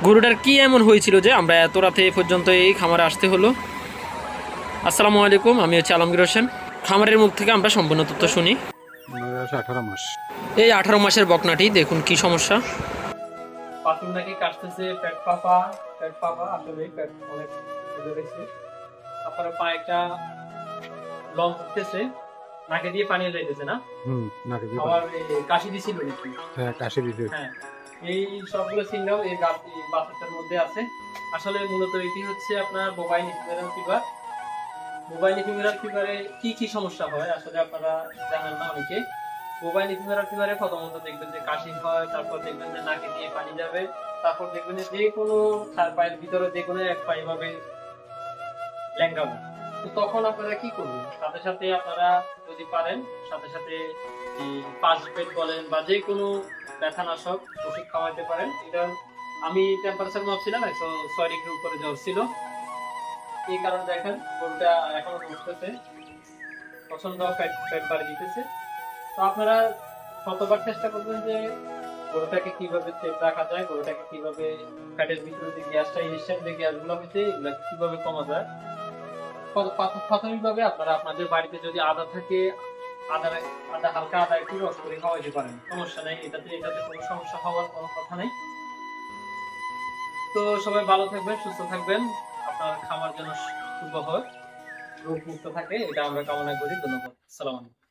গরুটার কি এমন হয়েছিল যে আমরা এত রাতে এ পর্যন্ত এই খামারে আসতে হলো? আসসালামু আলাইকুম, আমি হচ্ছে আলমগীর হোসেন। খামারের মুখ থেকে আমরা সম্পূর্ণ তথ্য শুনি। 18 মাস। এই 18 মাসের বকনাটি দেখুন কি সমস্যা। পাথর নাকি কাটতেছে, পেট ফাঁপা আসলে পেট অনেক বেড়েছে। তারপরে পা একটা লং উঠতেছে, নাকে দিয়ে পানি যাইতেছে না। নাকি দিয়ে আবার কাশি দিছিল নাকি? হ্যাঁ, কাশি দিতে। হ্যাঁ, এই সবগুলো সিগন্যাল এই বাচ্চাটার মধ্যে আছে। আসলে মূলত এটি হচ্ছে আপনার mobile equivalent fever. Mobile equivalent ফিভারে কি কি সমস্যা হয় আসলে আপনারা জানেন না অনেকে। মোবাইল ইকুইভ্যালেন্ট ফিভারে প্রথমত দেখবেন যে কাশি হয়, তারপর দেখবেন যে নাকে দিয়ে পানি যাবে, তারপর দেখবেন যে কোনো চার পায়ের ভিতরে যে কোনো এক পা এভাবে ল্যাঙ্গাবে। তো তখন আপনারা কি করবেন? সাথে সাথে আপনারা যদি পারেন সাথে সাথে পাঁচ পেট বলেন বা যে কোনো ব্যথানাশক ওষুধ খাওয়াতে পারেন। এটা আমি টেম্পারেচার মাপছিলাম 106 ডিগ্রি উপরে জ্বর ছিল। এই কারণে দেখেন গরুটা এখনো বসতেছে, প্রচন্ড পেট বাড়ি দিতেছে। তো আপনারা শতবার চেষ্টা করবেন যে গরুটাকে কিভাবে সেফ রাখা যায়, গরুটাকে কিভাবে ফ্যাটের ভিতরে যে গ্যাসটা ইনস্ট্যান্ট যে গ্যাসগুলো হচ্ছে এগুলো কিভাবে কমা যায়। প্রাথমিকভাবে আপনারা আপনাদের বাড়িতে যদি আদা থাকে, আদা হালকা আদা একটু রস করে খাওয়াইতে পারেন, সমস্যা নেই। এটাতে কোনো সমস্যা হওয়ার কোনো কথা নেই। তো সবাই ভালো থাকবেন, সুস্থ থাকবেন, আপনার খামার যেন শুভ হয়, রোগ মুক্ত থাকে, এটা আমরা কামনা করি। ধন্যবাদ। আসসালামু আলাইকুম।